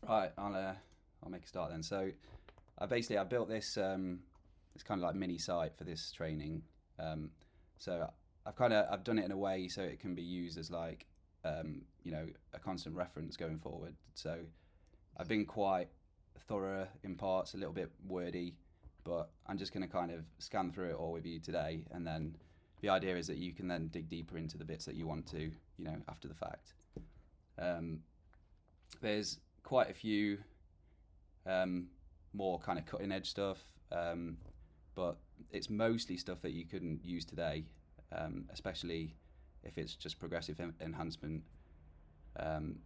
Right, I'll make a start then. So, I built this it's kind of like mini site for this training. Um, so I've done it in a way so it can be used as like a constant reference going forward. So I've been quite thorough in parts, a little bit wordy, but I'm just going to kind of scan through it all with you today, and then the idea is that you can then dig deeper into the bits that you want to, after the fact. Um, there's quite a few more kind of cutting edge stuff, but it's mostly stuff that you couldn't use today, especially if it's just progressive enhancement. Um,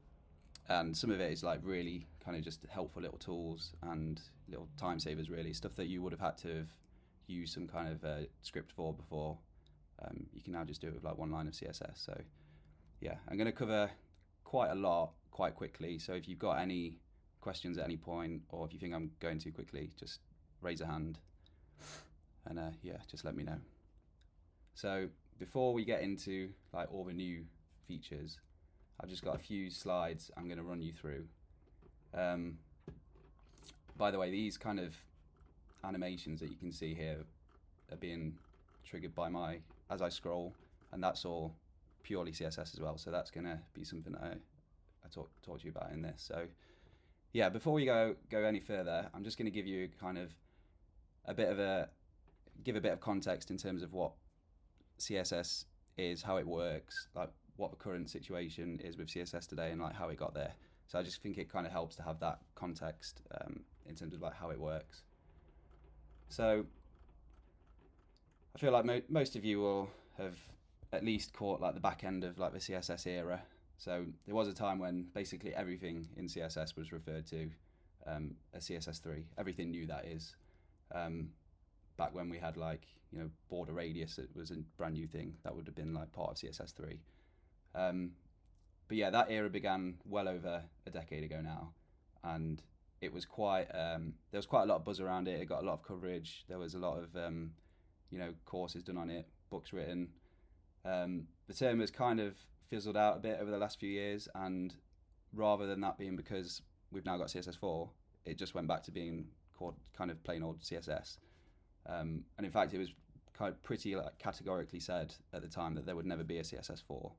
and some of it is like really kind of just helpful little tools and little time savers, really stuff that you would have had to have used some kind of script for before. You can now just do it with like one line of CSS. So yeah, I'm going to cover quite a lot quite quickly. So if you've got any questions at any point, or if you think I'm going too quickly, just raise a hand, and just let me know. So before we get into like all the new features, I've just got a few slides I'm going to run you through. By the way, these kind of animations that you can see here are being triggered by as I scroll, and that's all purely CSS as well. So that's going to be something that I talk to you about in this. So yeah, before we go any further, I'm just going to give you kind of give a bit of context in terms of what CSS is, how it works, like what the current situation is with CSS today, and like how it got there. So I just think it kind of helps to have that context in terms of like how it works. So I feel like most of you will have at least caught like the back end of like the CSS era. So there was a time when basically everything in CSS was referred to as CSS3. Everything new, that is. Back when we had like border radius, it was a brand new thing that would have been like part of CSS3. But yeah, that era began well over a decade ago now, and it was quite there was quite a lot of buzz around it. It got a lot of coverage. There was a lot of courses done on it, books written. The term has kind of fizzled out a bit over the last few years, and rather than that being because we've now got CSS4, it just went back to being called kind of plain old CSS. And in fact, it was kind of pretty like categorically said at the time that there would never be a CSS4.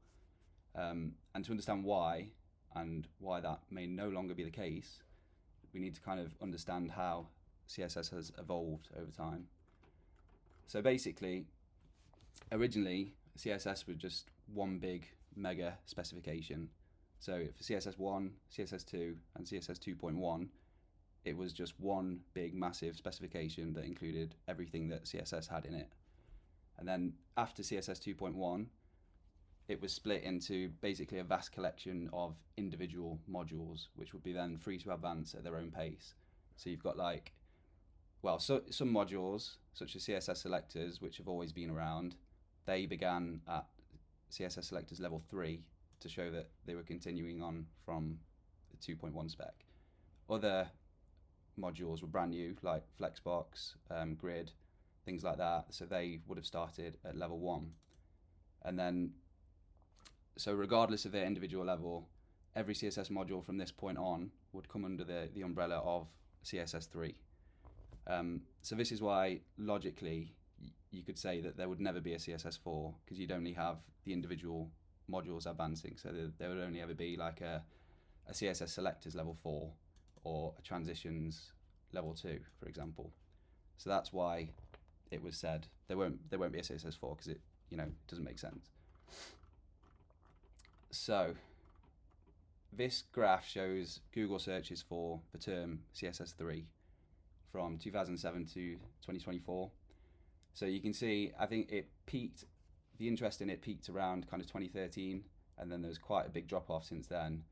And to understand why, and why that may no longer be the case, we need to kind of understand how CSS has evolved over time. So basically, originally, CSS was just one big mega specification. So for CSS1, CSS2, and CSS 2.1, it was just one big massive specification that included everything that CSS had in it. And then after CSS 2.1, it was split into basically a vast collection of individual modules, which would be then free to advance at their own pace. So you've got some modules, such as CSS selectors, which have always been around. They began at CSS selectors level 3 to show that they were continuing on from the 2.1 spec. Other modules were brand new, like Flexbox, Grid, things like that. So they would have started at level 1. And then, so regardless of their individual level, every CSS module from this point on would come under the umbrella of CSS3. So this is why, logically, you could say that there would never be a CSS4, because you'd only have the individual modules advancing. So there would only ever be like a CSS selectors level 4 or a transitions level 2, for example. So that's why it was said there won't be a CSS4, because it doesn't make sense. So this graph shows Google searches for the term CSS3 from 2007 to 2024. So you can see, I think the interest in it peaked around kind of 2013, and then there's quite a big drop off since then,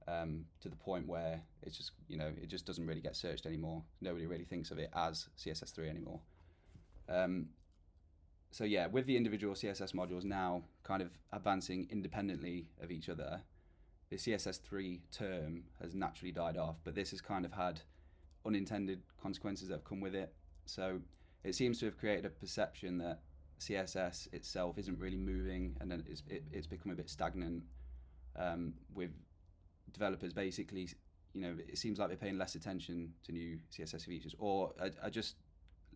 to the point where it's just, it just doesn't really get searched anymore. Nobody really thinks of it as CSS3 anymore. So yeah, with the individual CSS modules now kind of advancing independently of each other, the CSS3 term has naturally died off, but this has kind of had unintended consequences that have come with it. So it seems to have created a perception that CSS itself isn't really moving, and then it's become a bit stagnant, with developers basically, it seems like they're paying less attention to new CSS features, or are just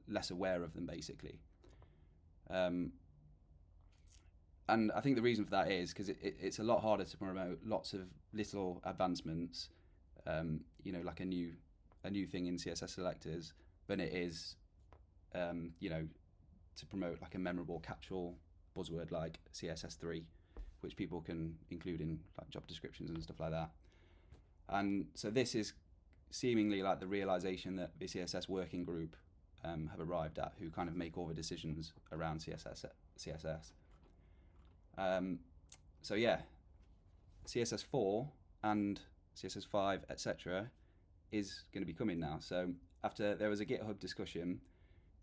less aware of them, basically. And I think the reason for that is because it's a lot harder to promote lots of little advancements, like a new thing in CSS selectors, than it is, to promote like a memorable catch-all buzzword like CSS3, which people can include in like job descriptions and stuff like that. And so this is seemingly like the realization that the CSS working group have arrived at, who kind of make all the decisions around CSS. So yeah, CSS4 and CSS5, etc., is going to be coming now. So after there was a GitHub discussion,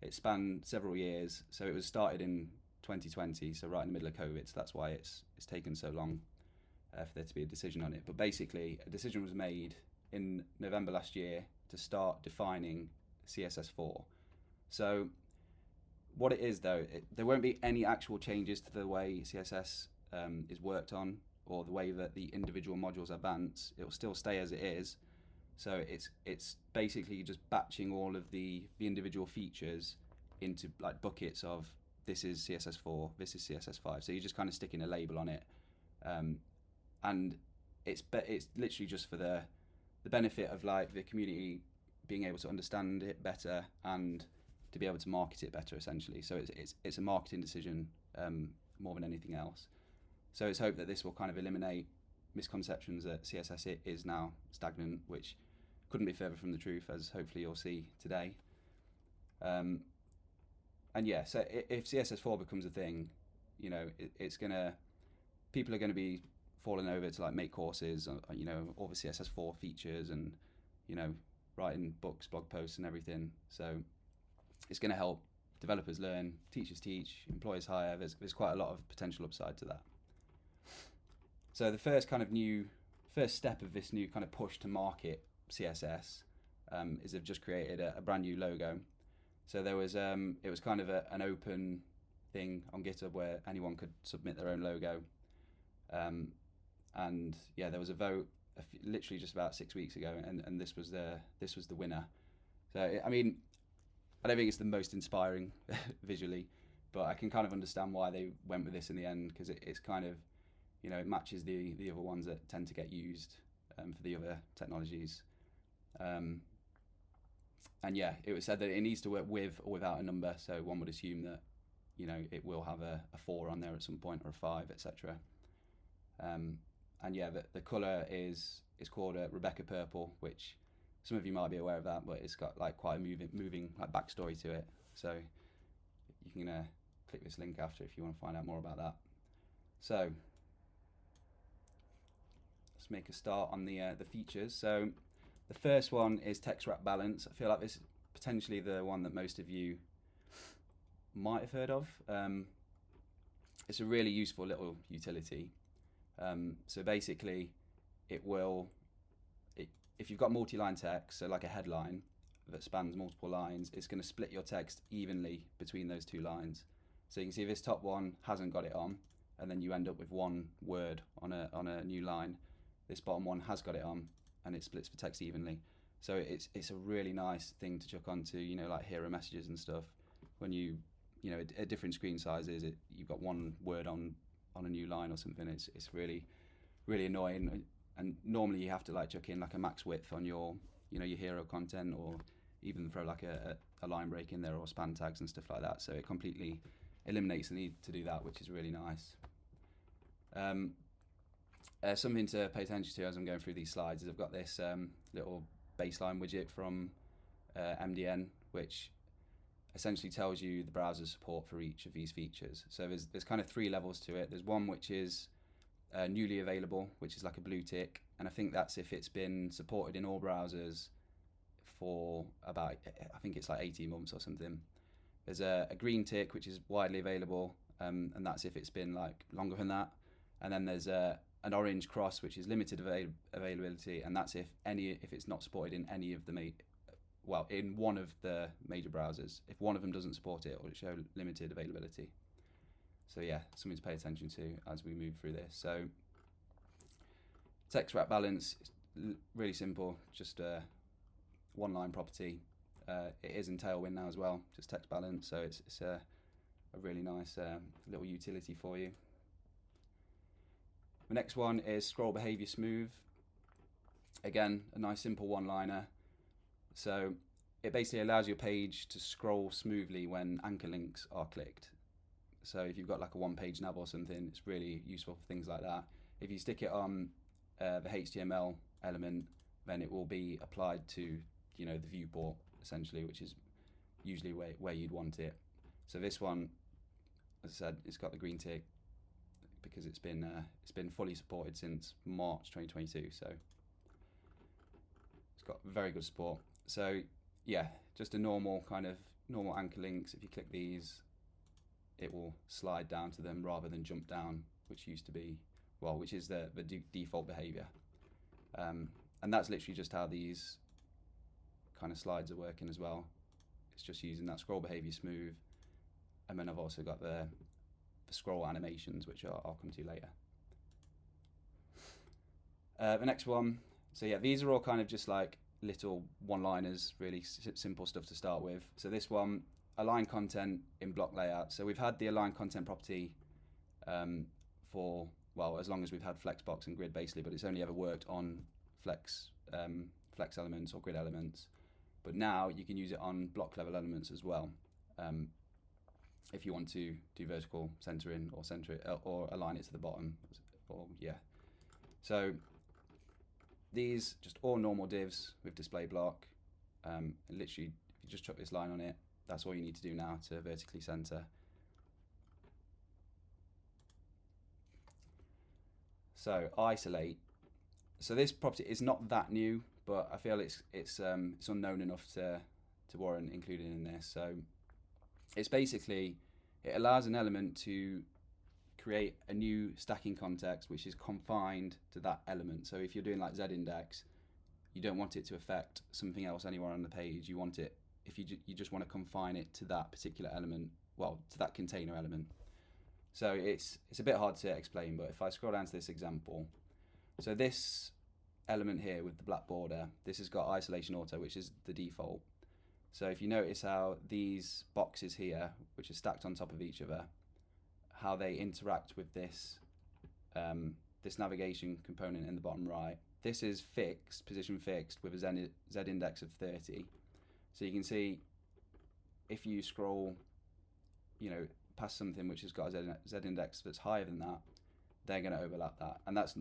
it spanned several years. So it was started in 2020, so right in the middle of COVID. So that's why it's taken so long for there to be a decision on it. But basically, a decision was made in November last year to start defining CSS4. So what it is, though, there won't be any actual changes to the way CSS is worked on, or the way that the individual modules advance. It will still stay as it is. So it's basically just batching all of the individual features into like buckets of, this is CSS4, this is CSS5. So you're just kind of sticking a label on it, and it's literally just for the benefit of like the community being able to understand it better and to be able to market it better, essentially. So it's a marketing decision more than anything else. So it's hoped that this will kind of eliminate misconceptions that CSS is now stagnant, which couldn't be further from the truth, as hopefully you'll see today. And yeah, so if CSS4 becomes a thing, it's gonna, people are going to be falling over to like make courses, all the CSS4 features, and writing books, blog posts, and everything. So it's going to help developers learn, teachers teach, employers hire. There's quite a lot of potential upside to that. So the first step of this new kind of push to market CSS is they've just created a brand new logo. So there was it was kind of an open thing on GitHub where anyone could submit their own logo, and yeah, there was a vote literally just about 6 weeks ago, and this was the winner. So I mean, I don't think it's the most inspiring visually, but I can kind of understand why they went with this in the end, because it's kind of, it matches the other ones that tend to get used for the other technologies. And yeah, it was said that it needs to work with or without a number, so one would assume that it will have a 4 on there at some point, or a 5, etc. And yeah, the colour is called Rebecca Purple, which some of you might be aware of that, but it's got like quite a moving like backstory to it. So you can click this link after if you want to find out more about that. So let's make a start on the features. So the first one is text wrap balance. I feel like this is potentially the one that most of you might have heard of. It's a really useful little utility. So basically, if you've got multi-line text, so like a headline that spans multiple lines, it's going to split your text evenly between those 2 lines. So you can see this top one hasn't got it on, and then you end up with 1 word on a new line. This bottom one has got it on, and it splits the text evenly. So it's a really nice thing to chuck onto, like hero messages and stuff. When at different screen sizes, you've got 1 word on a new line or something. It's really, really annoying. And normally you have to like chuck in like a max width on your your hero content, or even throw like a line break in there, or span tags and stuff like that. So it completely eliminates the need to do that, which is really nice. Something to pay attention to as I'm going through these slides is I've got this little baseline widget from MDN, which essentially tells you the browser's support for each of these features. So there's kind of 3 levels to it. There's one which is newly available, which is like a blue tick, and I think that's if it's been supported in all browsers for about, I think it's like 18 months or something. There's a green tick, which is widely available, and that's if it's been like longer than that. And then there's an orange cross, which is limited availability, and that's if it's not supported in any of the in one of the major browsers. If one of them doesn't support it, or it show limited availability. So yeah, something to pay attention to as we move through this. So text wrap balance really simple, just a one-line property. It is in Tailwind now as well, just text balance, so it's a really nice little utility for you. The next one is scroll behavior smooth. Again, a nice simple one-liner. So it basically allows your page to scroll smoothly when anchor links are clicked. So if you've got like a one-page nav or something, it's really useful for things like that. If you stick it on the HTML element, then it will be applied to, you know, the viewport essentially, which is usually where you'd want it. So this one, as I said, it's got the green tick because it's been fully supported since March 2022. So it's got very good support. So yeah, just a normal anchor links. If you click these, it will slide down to them rather than jump down, which used to be, well, which is the default behavior. And that's literally just how these kind of slides are working as well. It's just using that scroll behavior smooth. And then I've also got the scroll animations, which I'll come to later. The next one, so yeah, these are all kind of just like little one-liners, really simple stuff to start with. So this one, align content in block layout. So we've had the align content property for, well, as long as we've had flexbox and grid basically, but it's only ever worked on flex elements or grid elements. But now you can use it on block level elements as well. If you want to do vertical centering or center it or align it to the bottom, or yeah. So these just all normal divs with display block. And literally, if you just chuck this line on it, that's all you need to do now to vertically center. So isolate. So this property is not that new, but I feel it's unknown enough to warrant including in this. So it's basically, it allows an element to create a new stacking context which is confined to that element. So if you're doing like Z-index, you don't want it to affect something else anywhere on the page. You want it, if you just want to confine it to that particular element, well, to that container element. So it's a bit hard to explain, but if I scroll down to this example, so this element here with the black border, this has got isolation auto, which is the default. So if you notice how these boxes here, which are stacked on top of each other, how they interact with this this navigation component in the bottom right. This is fixed, position fixed, with a Z-index of 30. So you can see if you scroll, you know, past something which has got a Z-index that's higher than that, they're going to overlap that, and that's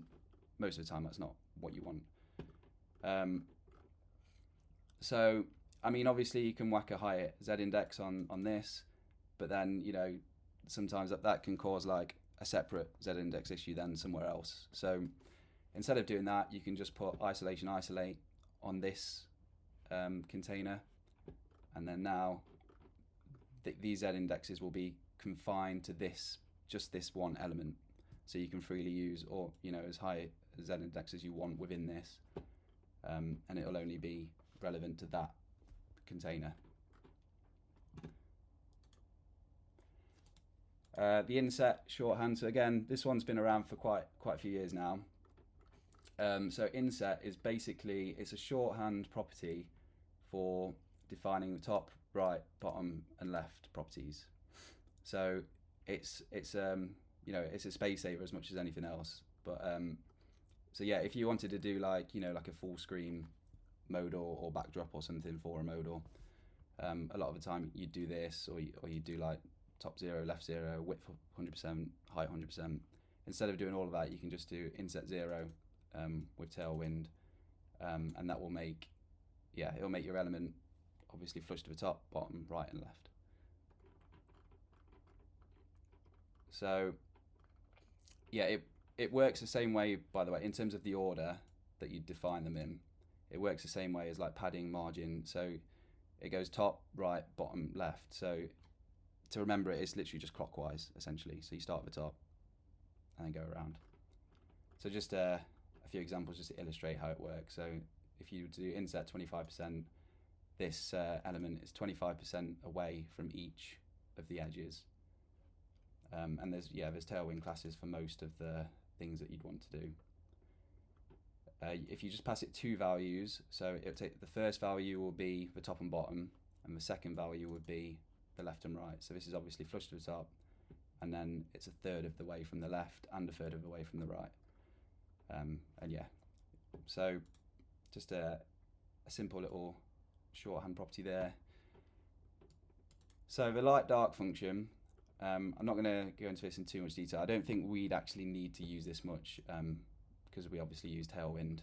most of the time that's not what you want. So I mean, obviously you can whack a higher Z-index on this, but then, you know, sometimes that can cause like a separate Z-index issue then somewhere else. So instead of doing that, you can just put isolate on this container, and then now these Z-indexes will be confined to just this one element. So you can freely use, or, you know, as high a Z-index as you want within this, and it'll only be relevant to that container. The inset shorthand. So again, this one's been around for quite a few years now. So inset is basically, it's a shorthand property for defining the top, right, bottom, and left properties. So it's you know, it's a space saver as much as anything else. But so yeah, if you wanted to do like, you know, like a full screen modal or backdrop or something for a modal, a lot of the time you'd do this, or you do like top 0, left 0, width 100%, height 100%. Instead of doing all of that, you can just do inset 0 with Tailwind, and that will make, yeah, it'll make your element obviously flush to the top, bottom, right, and left. So yeah, it works the same way, by the way, in terms of the order that you define them in. It works the same way as like padding, margin. So it goes top, right, bottom, left. So to remember it, it's literally just clockwise, essentially. So you start at the top and then go around. So just a few examples just to illustrate how it works. So if you do inset 25%, this element is 25% away from each of the edges. And there's Tailwind classes for most of the things that you'd want to do. if you just pass it two values, so it'll take the first value will be the top and bottom, and the second value would be the left and right. So this is obviously flush to the top, and then it's a third of the way from the left and a third of the way from the right. And yeah, so just a simple little shorthand property there. So the light dark function, I'm not going to go into this in too much detail. I don't think we'd actually need to use this much because we obviously use Tailwind.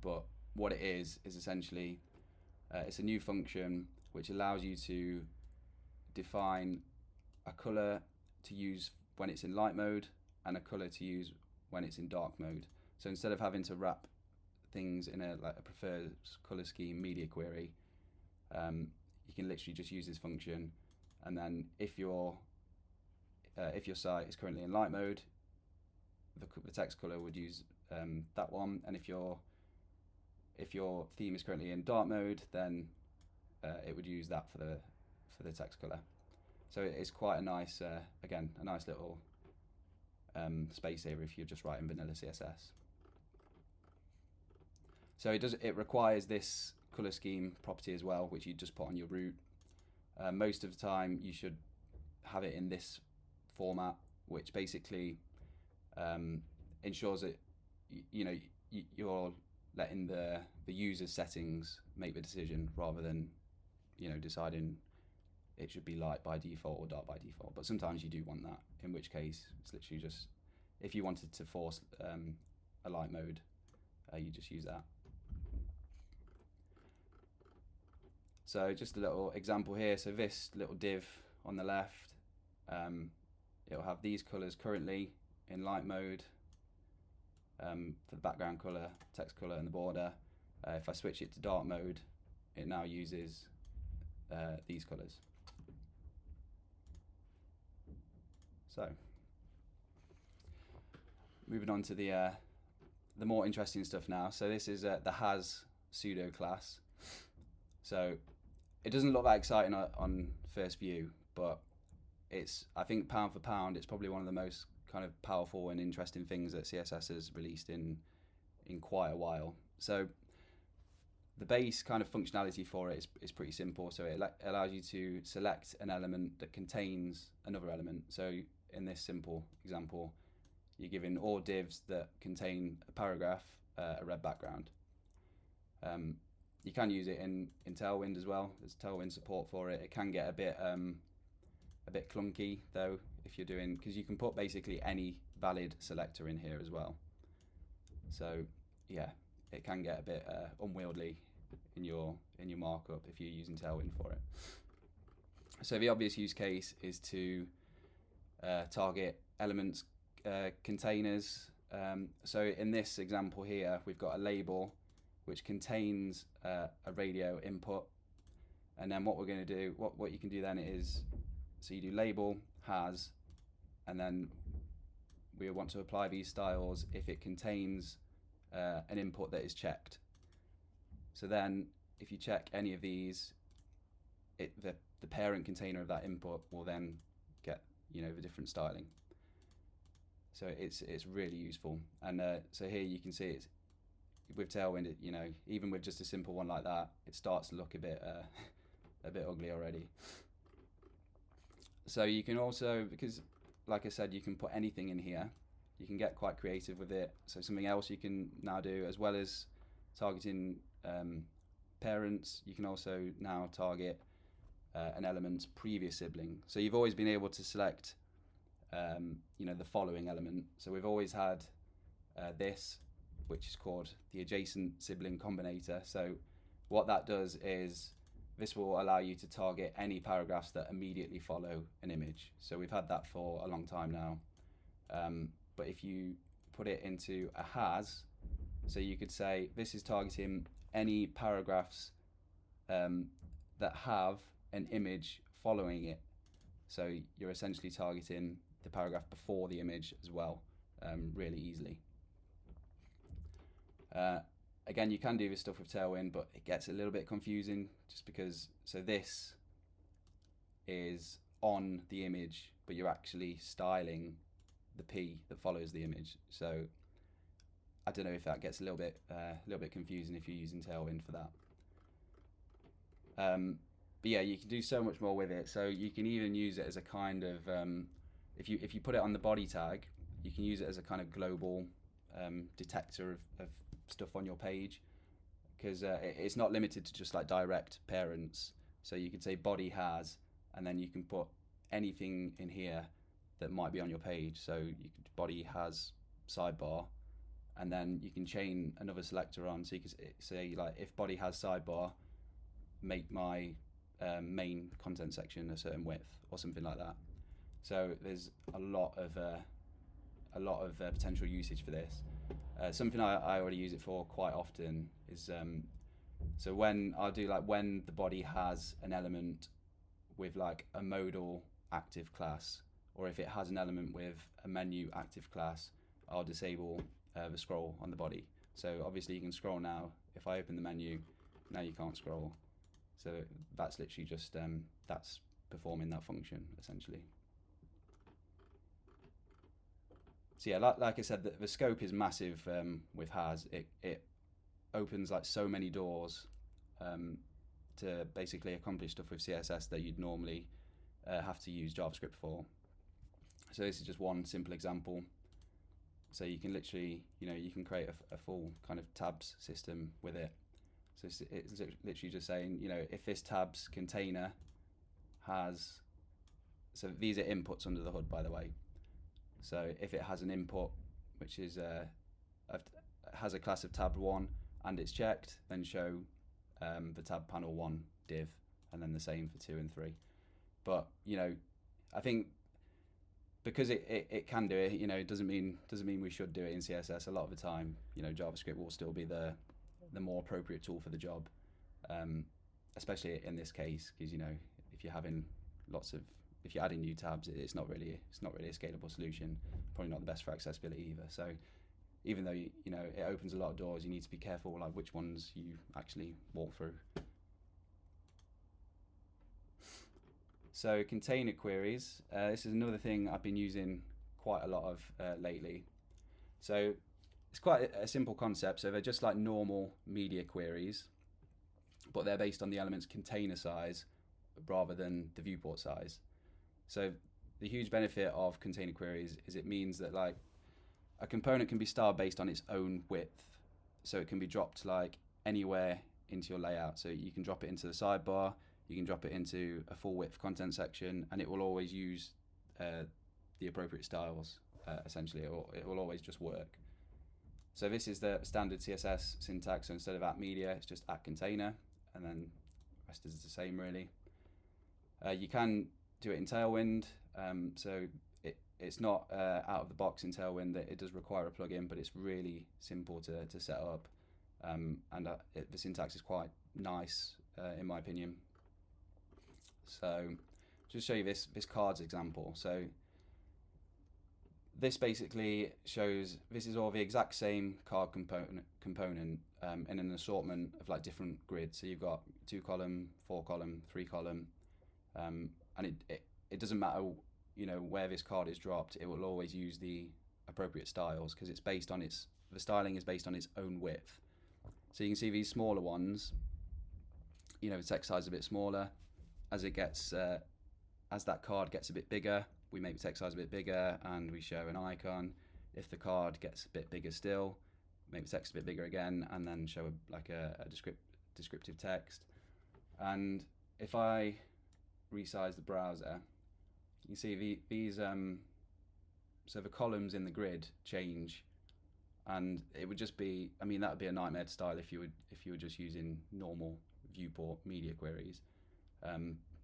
But what it is essentially, it's a new function which allows you to define a color to use when it's in light mode and a color to use when it's in dark mode. So instead of having to wrap things in a preferred color scheme media query, you can literally just use this function, and then if your site is currently in light mode, the text color would use that one, and if your theme is currently in dark mode, then it would use that for the text color. So it's quite a nice, again, a nice little space saver if you're just writing vanilla CSS. So it requires this color scheme property as well, which you just put on your root. Most of the time you should have it in this format, which basically ensures that you're letting the user's settings make the decision rather than deciding it should be light by default or dark by default. But sometimes you do want that, in which case it's literally just, if you wanted to force a light mode, you just use that. So just a little example here. So this little div on the left, it'll have these colors currently in light mode for the background color, text color, and the border. If I switch it to dark mode, it now uses these colors. So moving on to the more interesting stuff now. So this is the has pseudo class. So it doesn't look that exciting on first view, but I think pound for pound, it's probably one of the most kind of powerful and interesting things that CSS has released in quite a while. So the base kind of functionality for it is pretty simple. So it allows you to select an element that contains another element. So in this simple example, you're giving all divs that contain a paragraph a red background. You can use it in Tailwind as well. There's Tailwind support for it. It can get a bit clunky though if you're doing, because you can put basically any valid selector in here as well. So yeah, it can get a bit unwieldy in your markup if you're using Tailwind for it. So the obvious use case is to target elements containers. So in this example here, we've got a label which contains a radio input, and then what we're going to do, what you can do then is, so you do label has, and then we want to apply these styles if it contains an input that is checked. So then if you check any of these, the parent container of that input will then get the different styling. So it's really useful. And so here you can see it's with Tailwind, even with just a simple one like that, it starts to look a bit ugly already. So you can also, because like I said, you can put anything in here. You can get quite creative with it. So something else you can now do, as well as targeting parents, you can also now target an element's previous sibling. So you've always been able to select the following element. So we've always had this, which is called the adjacent sibling combinator. So what that does is this will allow you to target any paragraphs that immediately follow an image. So we've had that for a long time now. But if you put it into a has, so you could say this is targeting any paragraphs that have an image following it. So you're essentially targeting the paragraph before the image as well, really easily. Again, you can do this stuff with Tailwind, but it gets a little bit confusing just because, so this is on the image, but you're actually styling the P that follows the image. So I don't know if that gets a little bit confusing if you're using Tailwind for that. But yeah, you can do so much more with it. So you can even use it as a kind of if you put it on the body tag, you can use it as a kind of global detector of stuff on your page, because it's not limited to just like direct parents. So you could say body has, and then you can put anything in here that might be on your page. So you could body has sidebar, and then you can chain another selector on. So you can say like if body has sidebar, make my main content section a certain width or something like that. So there's a lot of potential usage for this. Something I already use it for quite often is so when I'll do like when the body has an element with like a modal active class, or if it has an element with a menu active class, I'll disable the scroll on the body. So obviously you can scroll now. If I open the menu, now you can't scroll. So that's literally just that's performing that function essentially. So yeah, like I said, the scope is massive with has. It opens like so many doors to basically accomplish stuff with CSS that you'd normally have to use JavaScript for. So this is just one simple example. So you can literally, you can create a full kind of tabs system with it. So it's literally just saying, if this tabs container has, so these are inputs under the hood, by the way. So if it has an input, which is has a class of tab 1 and it's checked, then show the tab panel 1 div, and then the same for 2 and 3. But I think because it can do it, it doesn't mean we should do it in CSS. A lot of the time, JavaScript will still be the more appropriate tool for the job, especially in this case, because if you're having if you're adding new tabs, it's not really a scalable solution. Probably not the best for accessibility either. So even though it opens a lot of doors, you need to be careful like which ones you actually walk through. So container queries. This is another thing I've been using quite a lot of lately. So it's quite a simple concept. So they're just like normal media queries, but they're based on the element's container size rather than the viewport size. So the huge benefit of container queries is it means that like a component can be styled based on its own width. So it can be dropped like anywhere into your layout. So you can drop it into the sidebar, you can drop it into a full width content section, and it will always use the appropriate styles, essentially, or it will always just work. So this is the standard CSS syntax. So instead of @media, it's just @container, and then the rest is the same really. You can do it in Tailwind. So it's not out of the box in Tailwind. It does require a plugin, but it's really simple to set up, and the syntax is quite nice in my opinion. So just show you this cards example. So this basically shows this is all the exact same card component in an assortment of like different grids. So you've got 2 column, 4 column, 3 column, and it doesn't matter where this card is dropped. It will always use the appropriate styles because it's based on the styling is based on its own width. So you can see these smaller ones, the text size is a bit smaller. As it gets as that card gets a bit bigger, we make the text size a bit bigger and we show an icon. If the card gets a bit bigger still, make the text a bit bigger again, and then show a descriptive text. And if I resize the browser, you can see these so the columns in the grid change, and it would just be, that would be a nightmare to style if you were just using normal viewport media queries.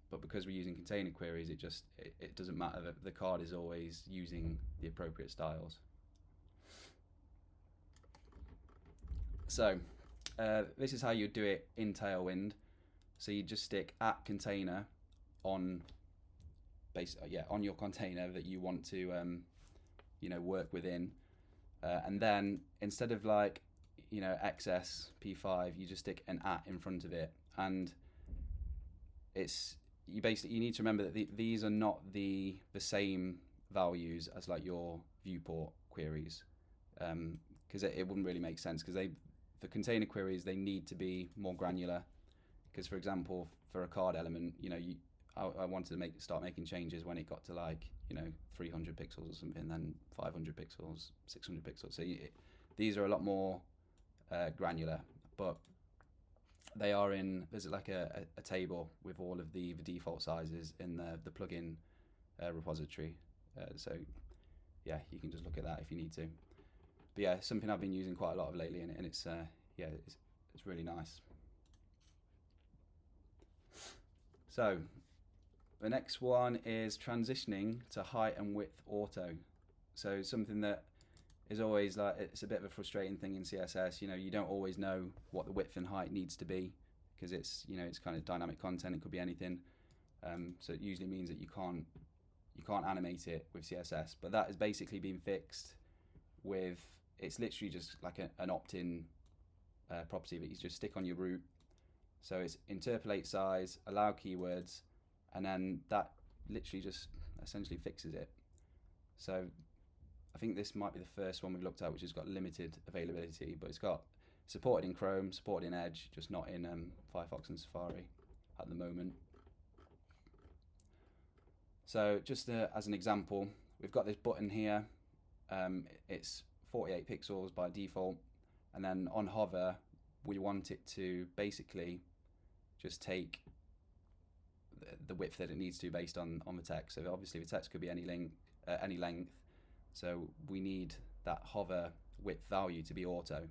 But because we're using container queries, it doesn't matter. The card is always using the appropriate styles. So this is how you do it in Tailwind. So you just stick @container on your container that you want to work within, and then instead of like XS P5, you just stick an @ in front of it, and you need to remember that these are not the same values as like your viewport queries. because it wouldn't really make sense, because for container queries they need to be more granular. Because for example, for a card element, I wanted to start making changes when it got to 300 pixels or something, then 500 pixels, 600 pixels. So these are a lot more granular, but they are there's like a table with all of the default sizes in the plugin repository. So yeah, you can just look at that if you need to. But yeah, something I've been using quite a lot of lately, and it's it's really nice. So the next one is transitioning to height and width auto. So something that is always it's a bit of a frustrating thing in CSS. You don't always know what the width and height needs to be, because it's kind of dynamic content. It could be anything. So it usually means that you can't animate it with CSS. But that has basically been fixed with, it's literally just like an opt-in property that you just stick on your root. So it's interpolate size, allow keywords, and then that literally just essentially fixes it. So I think this might be the first one we've looked at which has got limited availability, but it's got supported in Chrome, supported in Edge, just not in Firefox and Safari at the moment. So just as an example, we've got this button here. It's 48 pixels by default, and then on hover we want it to basically just take the width that it needs to based on the text. So obviously the text could be any length. So we need that hover width value to be auto,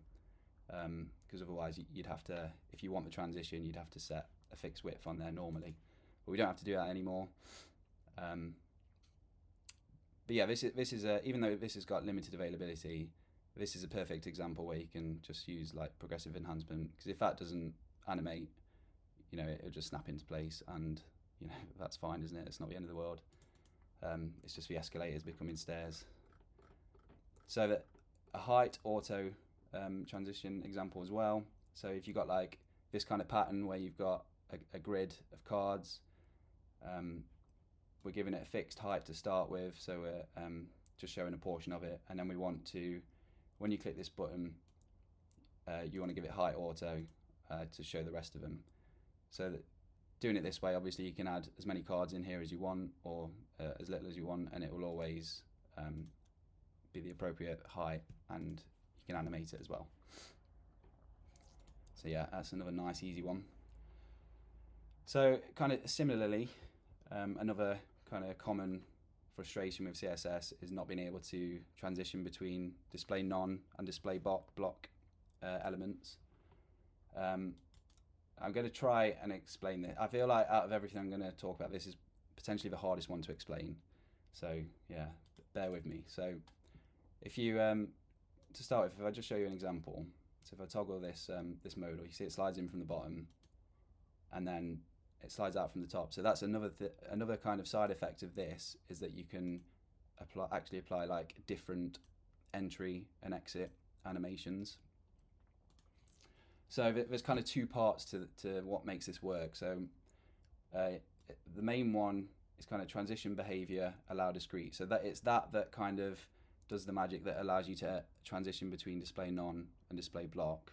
because otherwise you'd have to, if you want the transition, you'd have to set a fixed width on there normally. But we don't have to do that anymore. But yeah, this is even though this has got limited availability, this is a perfect example where you can just use progressive enhancement, because if that doesn't animate, it'll just snap into place, and that's fine, isn't it? It's not the end of the world. It's just the escalators becoming stairs. So that a height auto transition example as well. So if you've got this kind of pattern where you've got a grid of cards, we're giving it a fixed height to start with, so we're just showing a portion of it, and then we want to, when you click this button, you want to give it height auto to show the rest of them. So that doing it this way, obviously you can add as many cards in here as you want, or as little as you want, and it will always be the appropriate height, and you can animate it as well. So yeah, that's another nice easy one. So kind of similarly, another kind of common frustration with CSS is not being able to transition between display none and display block elements. I'm going to try and explain this. I feel like out of everything I'm going to talk about, this is potentially the hardest one to explain. So yeah, bear with me. So if you, to start with, if I just show you an example. So if I toggle this modal, you see it slides in from the bottom, and then it slides out from the top. So that's another kind of side effect of this, is that you can actually apply different entry and exit animations. So there's kind of two parts to what makes this work. So the main one is kind of transition behavior, allow discrete. So that kind of does the magic that allows you to transition between display none and display block.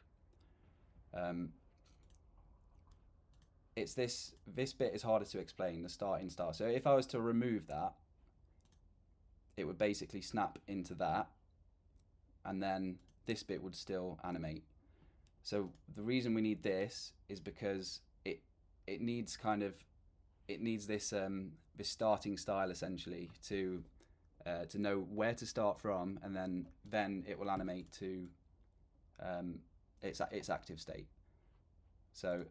It's this bit is harder to explain, the start. So if I was to remove that, it would basically snap into that, and then this bit would still animate. So the reason we need this is because it needs this this starting style essentially to know where to start from, and then it will animate to its active state. So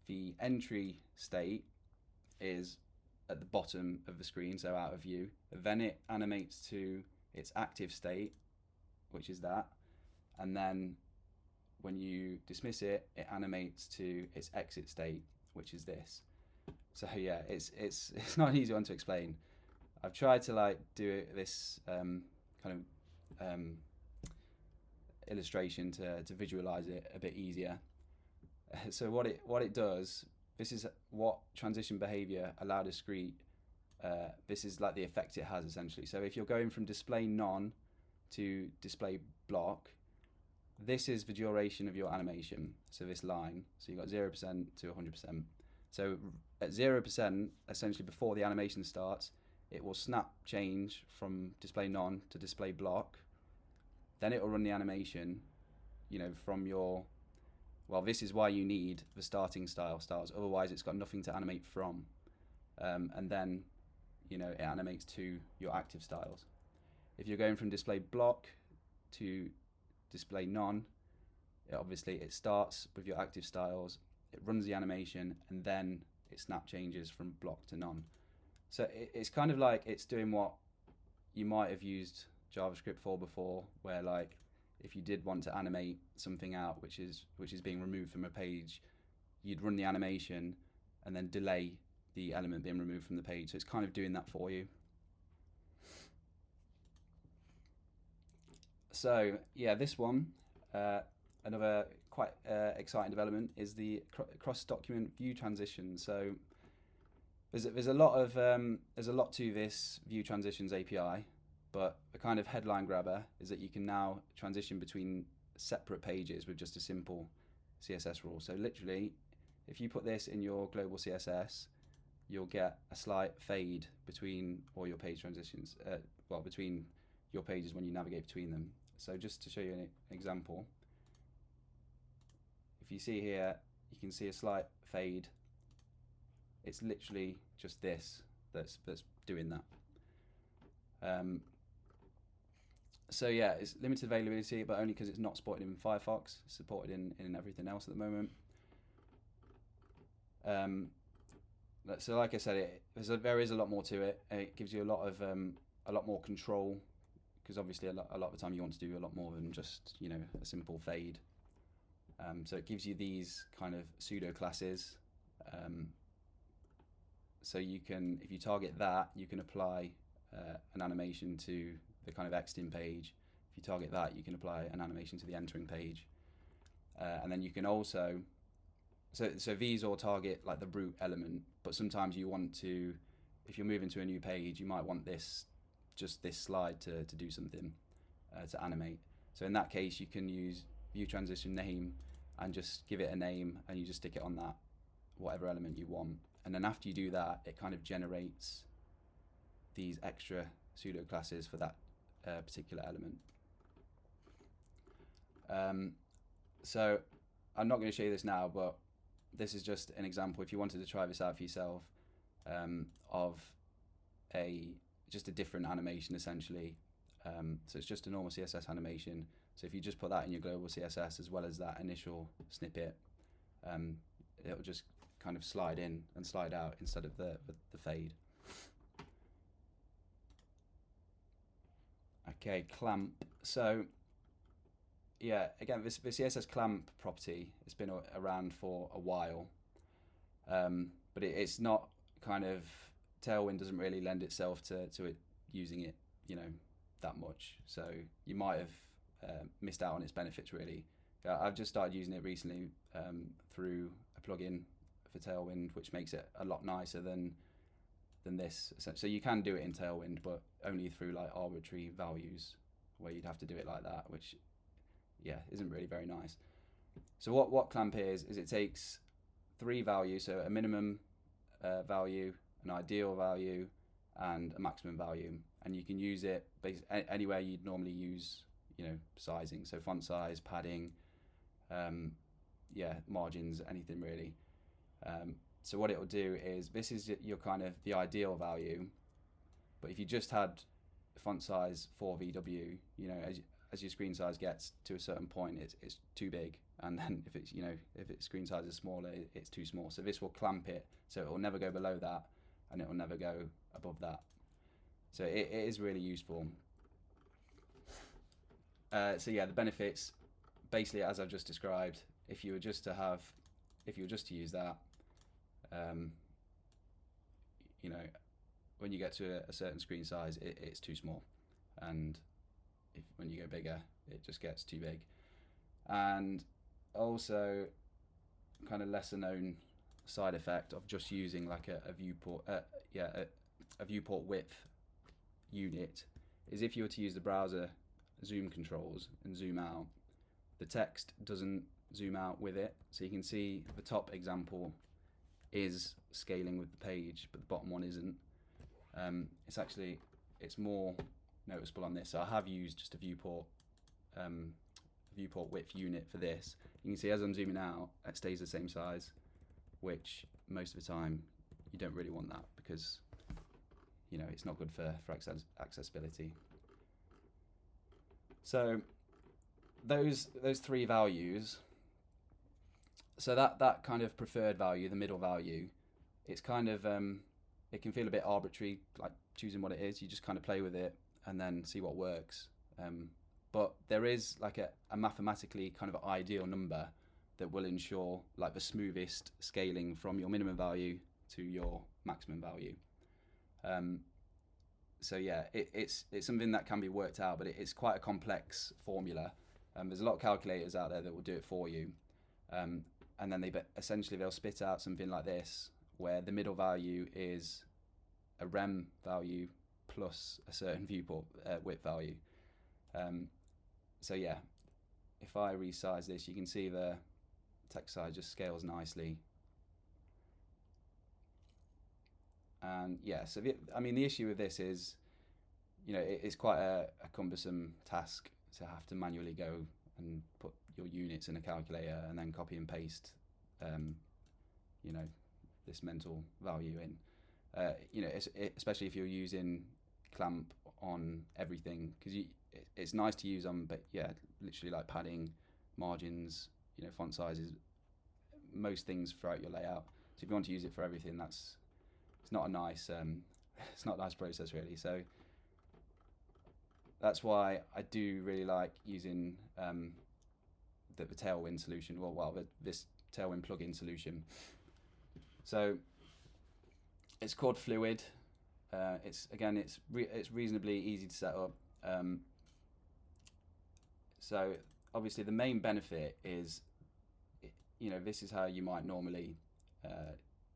the entry state is at the bottom of the screen, so out of view. Then it animates to its active state, which is that, and then when you dismiss it, it animates to its exit state, which is this. So yeah, it's not an easy one to explain. I've tried to do this kind of illustration to visualize it a bit easier. So what it does, this is what transition behavior allow discrete. This is the effect it has essentially. So if you're going from display none to display block, this is the duration of your animation. So this line, so you've got 0% to 100%. So at 0%, essentially before the animation starts, it will snap change from display none to display block. Then it will run the animation, from your, well, this is why you need the starting styles. Otherwise, it's got nothing to animate from. And then, it animates to your active styles. If you're going from display block to display none, it starts with your active styles, it runs the animation, and then it snap changes from block to none. So it's kind of like it's doing what you might have used JavaScript for before, where like if you did want to animate something out which is being removed from a page, you'd run the animation and then delay the element being removed from the page. So it's kind of doing that for you. So yeah, this one, another quite exciting development is the cross-document view transition. So there's a lot to this view transitions API, but a kind of headline grabber is that you can now transition between separate pages with just a simple CSS rule. So literally, if you put this in your global CSS, you'll get a slight fade between all your page transitions, between your pages when you navigate between them. So just to show you an example, if you see here, you can see a slight fade. It's literally just this that's doing that. So yeah, it's limited availability, but only because it's not supported in Firefox. It's supported in everything else at the moment. So like I said, there is a lot more to it. It gives you a lot more control, because obviously a lot of the time you want to do a lot more than just a simple fade. So it gives you these kind of pseudo classes. So you can, if you target that, you can apply an animation to the kind of exiting page. If you target that, you can apply an animation to the entering page. And then you can also, so these all target like the root element, but sometimes you want to, if you're moving to a new page, you might want just this slide to do something, to animate. So in that case, you can use view transition name and just give it a name, and you just stick it on that, whatever element you want. And then after you do that, it kind of generates these extra pseudo classes for that particular element. So I'm not going to show you this now, but this is just an example. If you wanted to try this out for yourself, of just a different animation essentially. So it's just a normal CSS animation. So if you just put that in your global CSS as well as that initial snippet, it'll just kind of slide in and slide out instead of the fade. Okay, clamp. So yeah, again, the CSS clamp property has been around for a while, but it's not kind of, Tailwind doesn't really lend itself to it using it, that much. So you might have missed out on its benefits really. I've just started using it recently through a plugin for Tailwind, which makes it a lot nicer than this. So you can do it in Tailwind, but only through like arbitrary values, where you'd have to do it like that, which isn't really very nice. So what clamp is it takes 3 values, so a minimum value, an ideal value, and a maximum value, and you can use it anywhere you'd normally use sizing, so font size, padding, margins, anything really. So what it will do is, this is your kind of the ideal value, but if you just had font size 4 VW, as your screen size gets to a certain point, it's too big, and then if its screen size is smaller, it's too small. So this will clamp it, so it will never go below that, and it will never go above that. So it is really useful. So yeah, the benefits, basically as I've just described, if you were just to use that, when you get to a certain screen size, it's too small, and when you go bigger, it just gets too big. And also, kind of lesser known side effect of just using like a viewport, a viewport width unit, is if you were to use the browser zoom controls and zoom out, the text doesn't zoom out with it. So you can see the top example is scaling with the page, but the bottom one isn't. It's more noticeable on this. So I have used just a viewport width unit for this. You can see as I'm zooming out, it stays the same size, which most of the time you don't really want that because it's not good for accessibility. So those three values. So that kind of preferred value, the middle value, it's kind of it can feel a bit arbitrary, like choosing what it is. You just kind of play with it and then see what works. But there is like a mathematically kind of ideal number that will ensure like the smoothest scaling from your minimum value to your maximum value. So yeah, it's something that can be worked out, but it's quite a complex formula. There's a lot of calculators out there that will do it for you. And then they'll spit out something like this, where the middle value is a rem value plus a certain viewport width value. So yeah, if I resize this, you can see the text size just scales nicely. And yeah, so the issue with this is, it's quite a cumbersome task to have to manually go and put your units in a calculator and then copy and paste, this mental value in. Especially if you're using clamp on everything, because it's nice to use them, but yeah, literally like padding, margins, font sizes, most things throughout your layout. So if you want to use it for everything, it's not a nice it's not a nice process really. So that's why I do really like using the Tailwind solution, this Tailwind plugin solution. So it's called Fluid. It's reasonably easy to set up. So obviously the main benefit is, this is how you might normally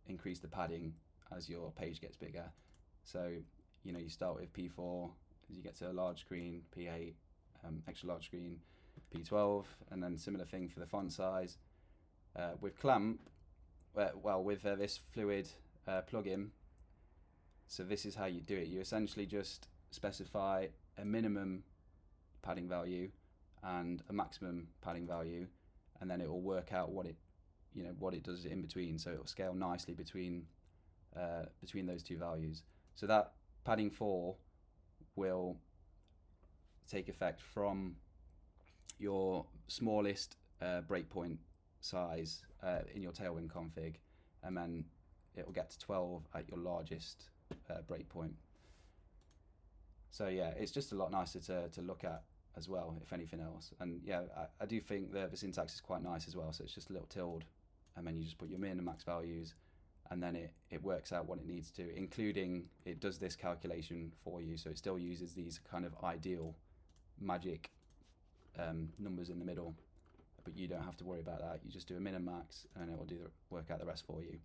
increase the padding as your page gets bigger. So you start with P4 as you get to a large screen, P8, extra large screen, P12, and then similar thing for the font size. With Clamp, with this Fluid plugin, so this is how you do it. You essentially just specify a minimum padding value and a maximum padding value, and then it will work out what it does in between. So it will scale nicely between those two values. So that padding 4 will take effect from your smallest breakpoint size in your Tailwind config, and then it will get to 12 at your largest breakpoint. So yeah, it's just a lot nicer to look at as well, if anything else. And yeah, I do think the syntax is quite nice as well. So it's just a little tilde, and then you just put your min and max values, and then it works out what it needs to, including it does this calculation for you. So it still uses these kind of ideal magic numbers in the middle, but you don't have to worry about that. You just do a min and max, and it will work out the rest for you.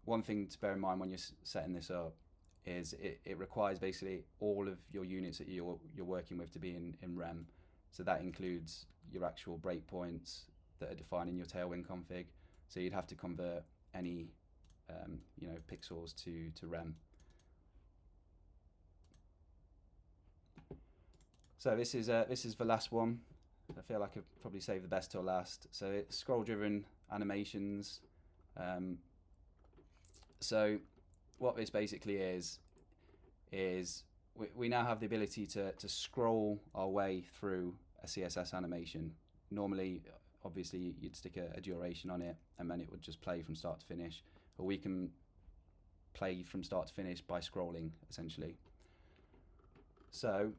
One thing to bear in mind when you're setting this up is it requires basically all of your units that you're working with to be in rem. So that includes your actual breakpoints that are defined in your Tailwind config. So you'd have to convert any pixels to rem. So this is the last one. I feel like I've probably saved the best till last. So it's scroll-driven animations. So what this basically is we now have the ability to scroll our way through a CSS animation. Normally, obviously, you'd stick a duration on it, and then it would just play from start to finish. But we can play from start to finish by scrolling, essentially. So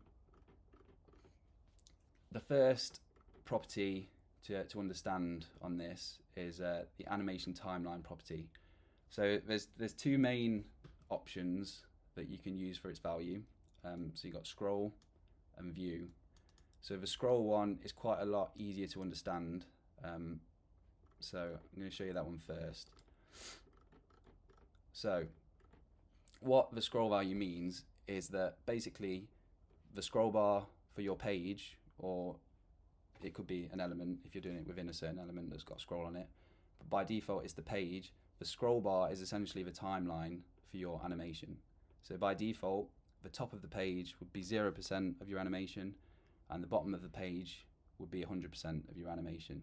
the first property to understand on this is the animation timeline property. So there's two main options that you can use for its value. So you've got scroll and view. So the scroll one is quite a lot easier to understand. So I'm going to show you that one first. So what the scroll value means is that basically the scroll bar for your page, or it could be an element if you're doing it within a certain element that's got a scroll on it. But by default, it's the page. The scroll bar is essentially the timeline for your animation. So by default, the top of the page would be 0% of your animation, and the bottom of the page would be 100% of your animation.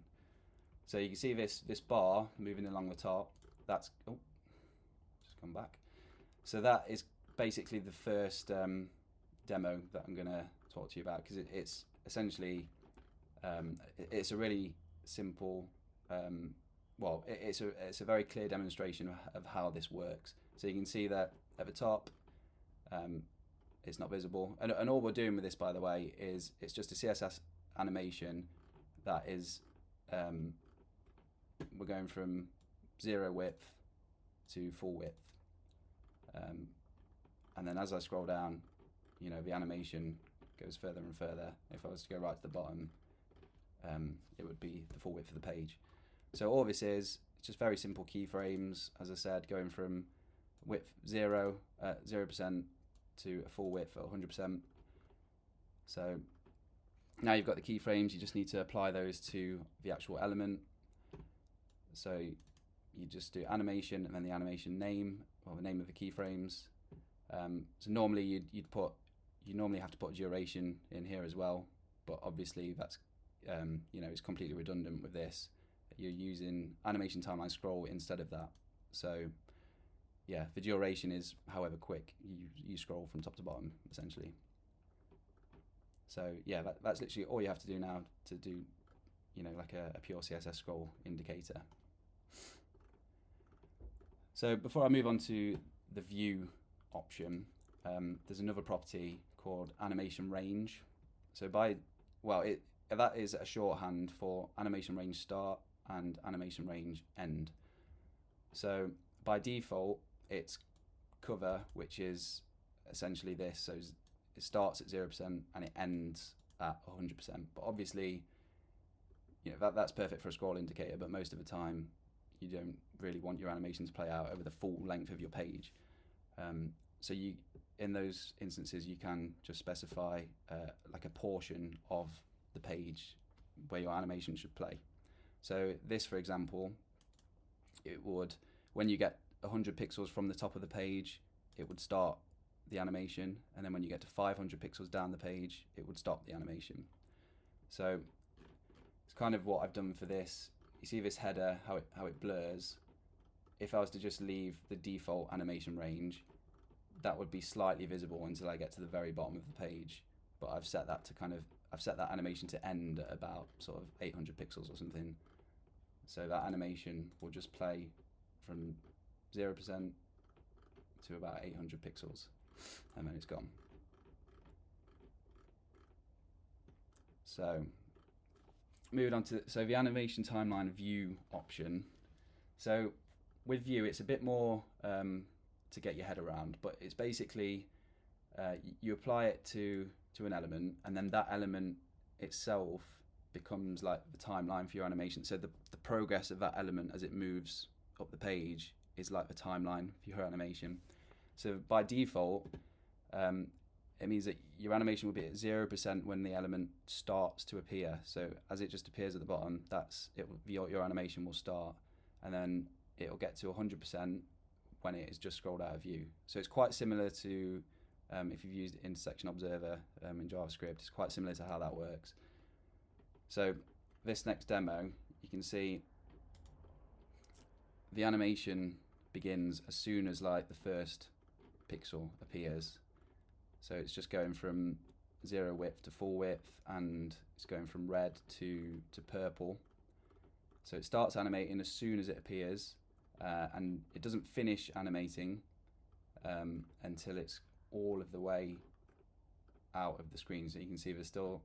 So you can see this bar moving along the top. That's just come back. So that is basically the first demo that I'm going to talk to you about, because it's essentially it's a really simple. It's a very clear demonstration of how this works. So you can see that at the top, it's not visible, and all we're doing with this, by the way, is it's just a CSS animation that is we're going from 0 width to full width, and then as I scroll down, the animation goes further and further. If I was to go right to the bottom, it would be the full width of the page. So all this is just very simple keyframes, as I said, going from width 0% to a full width at 100%. So now you've got the keyframes, you just need to apply those to the actual element. So you just do animation and then the animation name, or the name of the keyframes. So normally you normally have to put duration in here as well, but obviously that's it's completely redundant with this. You're using animation timeline scroll instead of that. So yeah, the duration is however quick you scroll from top to bottom, essentially. So yeah, that's literally all you have to do now to do, like a pure CSS scroll indicator. So before I move on to the view option, there's another property called animation range. So that is a shorthand for animation range start and animation range end. So by default, it's cover, which is essentially this. So it starts at 0% and it ends at 100%. But obviously, that's perfect for a scroll indicator, but most of the time you don't really want your animation to play out over the full length of your page. So in those instances, you can just specify like a portion of the page where your animation should play. So this, for example, it would, when you get 100 pixels from the top of the page, it would start the animation, and then when you get to 500 pixels down the page, it would stop the animation. So it's kind of what I've done for this. You see this header, how it blurs. If I was to just leave the default animation range, that would be slightly visible until I get to the very bottom of the page. But I've set that animation to end at about sort of 800 pixels or something. So that animation will just play from 0% to about 800 pixels, and then it's gone. So moving on to the animation timeline view option. So with view, it's a bit more to get your head around, but it's basically you apply it to an element, and then that element itself becomes like the timeline for your animation. So the progress of that element as it moves up the page is like the timeline for your animation. So by default, it means that your animation will be at 0% when the element starts to appear. So as it just appears at the bottom, your animation will start, and then it'll get to 100% when it is just scrolled out of view. So it's quite similar to if you've used intersection observer in JavaScript. It's quite similar to how that works. So this next demo, you can see the animation begins as soon as like the first pixel appears. So it's just going from 0 width to full width, and it's going from red to purple. So it starts animating as soon as it appears, and it doesn't finish animating until it's all of the way out of the screen. So you can see there's still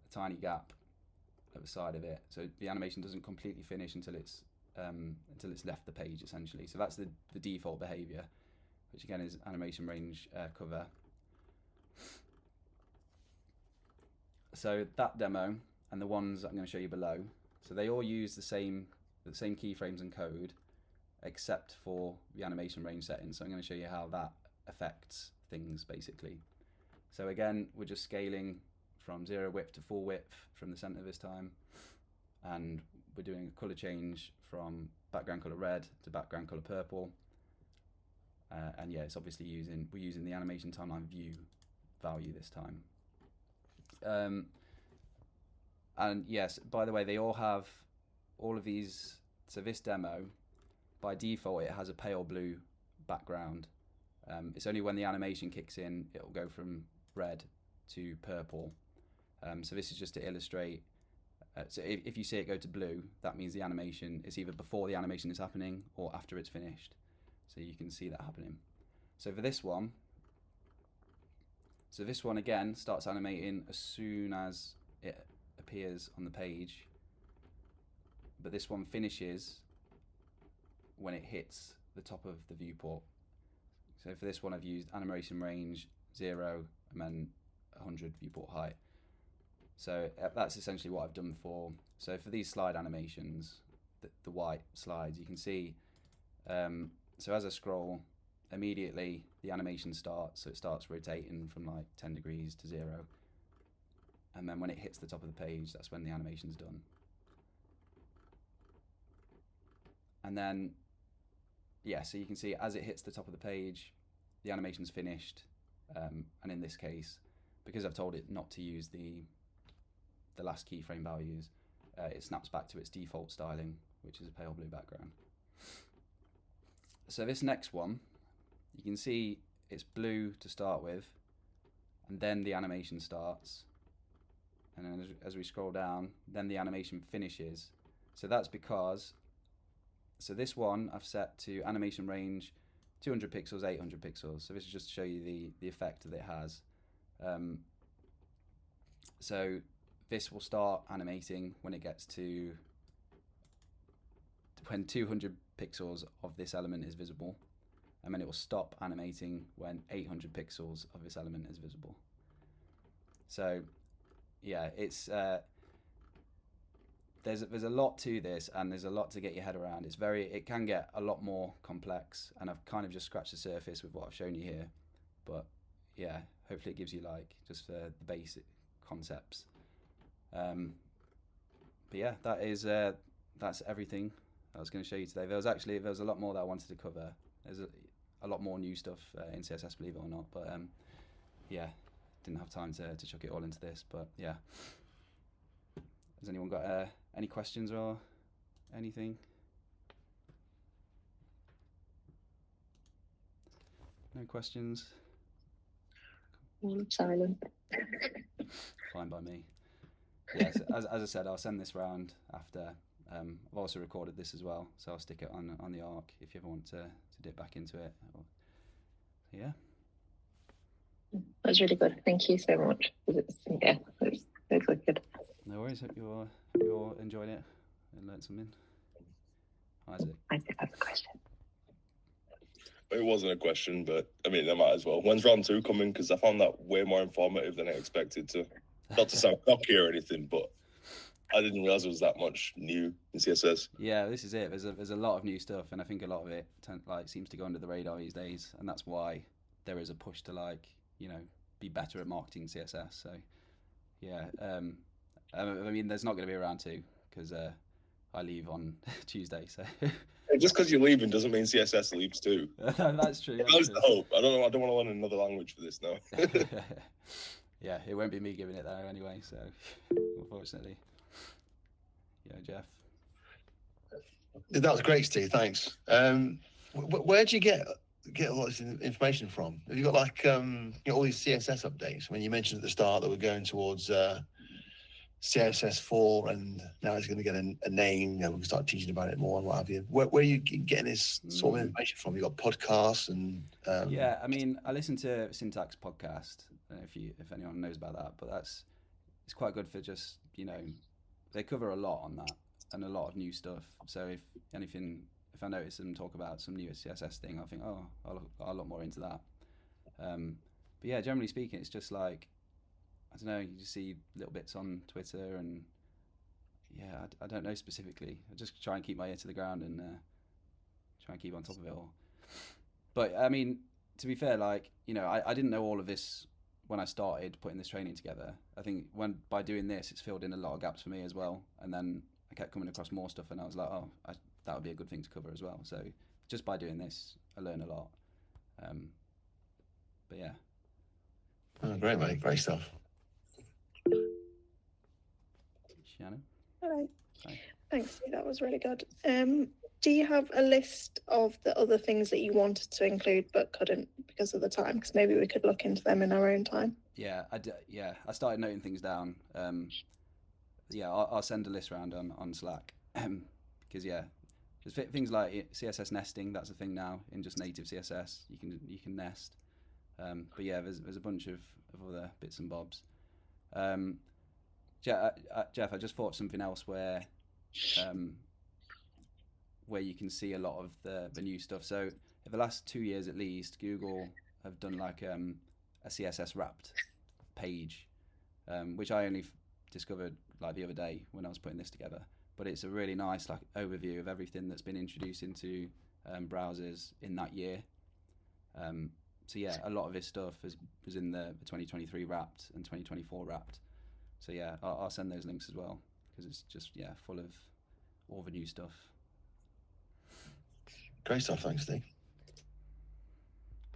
a tiny gap at the side of it. So the animation doesn't completely finish until it's left the page, essentially. So that's the default behavior, which again is animation range cover. So that demo and the ones that I'm going to show you below, so they all use the same keyframes and code, except for the animation range settings. So I'm going to show you how that affects things, basically. So again, we're just scaling from 0 width to full width from the center this time, and we're doing a color change from background color red to background color purple. And yeah, it's obviously we're using the animation timeline view value this time. And yes, by the way, they all have all of these. So this demo, by default, it has a pale blue background. It's only when the animation kicks in, it'll go from red to purple. So this is just to illustrate. So if you see it go to blue, that means the animation is either before the animation is happening or after it's finished. So you can see that happening. So for this one, again starts animating as soon as it appears on the page, but this one finishes when it hits the top of the viewport. So for this one, I've used animation range 0 and then 100 viewport height. So that's essentially what I've done for. So for these slide animations, the white slides, you can see. So as I scroll, immediately the animation starts. So it starts rotating from like 10 degrees to 0. And then when it hits the top of the page, that's when the animation's done. And then, yeah, so you can see as it hits the top of the page, the animation's finished. And in this case, because I've told it not to use the last keyframe values, it snaps back to its default styling, which is a pale blue background. So this next one, you can see it's blue to start with, and then the animation starts. And then as we scroll down, then the animation finishes. So that's because, so this one I've set to animation range 200 pixels, 800 pixels. So this is just to show you the effect that it has. So this will start animating when it gets to when 200 pixels of this element is visible, and then it will stop animating when 800 pixels of this element is visible. So yeah, it's there's a lot to this, and there's a lot to get your head around. It can get a lot more complex, and I've kind of just scratched the surface with what I've shown you here. But yeah, hopefully it gives you like just the basic concepts. But yeah, that's everything I was going to show you today. There was a lot more that I wanted to cover. There's a lot more new stuff in CSS, believe it or not. But yeah, didn't have time to chuck it all into this. But yeah, has anyone got any questions or anything? No questions? Silent. Fine by me. Yes, as I said, I'll send this round after. I've also recorded this as well, so I'll stick it on the arc if you ever want to dip back into it. Yeah. That's really good. Thank you so much. It's good. No worries. Hope you all enjoyed it and learned something. Isaac. I think that's a question. It wasn't a question, but I mean, I might as well. When's round 2 coming? Because I found that way more informative than I expected to. Not to sound cocky or anything, but I didn't realize there was that much new in CSS. Yeah, this is it. There's a lot of new stuff, and I think a lot of it seems to go under the radar these days, and that's why there is a push to be better at marketing CSS. So yeah, I mean, there's not going to be a round 2 because I leave on Tuesday. So just because you're leaving doesn't mean CSS leaves too. That's true. That was the hope. I don't know. I don't want to learn another language for this now. Yeah, it won't be me giving it though anyway. So unfortunately, yeah, Jeff. That was great, Steve. Thanks. Where do you get a lot of this information from? Have you got all these CSS updates? When you mentioned at the start that we're going towards CSS 4, and now it's going to get a name. We can start teaching about it more and what have you. Where are you getting this sort of information from? You got podcasts and yeah. I mean, I listen to Syntax podcast. I don't know if anyone knows about that, but it's quite good for just they cover a lot on that and a lot of new stuff. So if I notice them talk about some new CSS thing, I think, oh, I'll look more into that. But yeah, generally speaking, it's just like, I don't know, you just see little bits on Twitter, and yeah, I don't know specifically. I just try and keep my ear to the ground and try and keep on top of it all. But I mean, to be fair, I didn't know all of this when I started putting this training together, I think by doing this, it's filled in a lot of gaps for me as well. And then I kept coming across more stuff, and I was like, that would be a good thing to cover as well. So just by doing this, I learn a lot. But yeah. Oh, great, mate. Great stuff. Shannon? Hello. Hi. Thanks, Steve. That was really good. Do you have a list of the other things that you wanted to include but couldn't because of the time? Because maybe we could look into them in our own time. Yeah, I started noting things down. I'll send a list around on Slack because there's things like CSS nesting. That's a thing now in just native CSS. You can nest. But yeah, there's a bunch of other bits and bobs. Jeff, I just thought of something else where you can see a lot of the new stuff. So in the last 2 years at least, Google have done like a CSS wrapped page, which I only discovered like the other day when I was putting this together. But it's a really nice like overview of everything that's been introduced into browsers in that year. So yeah, a lot of this stuff was in the 2023 wrapped and 2024 wrapped. So yeah, I'll send those links as well because it's just full of all the new stuff. Great stuff. Thanks, Steve.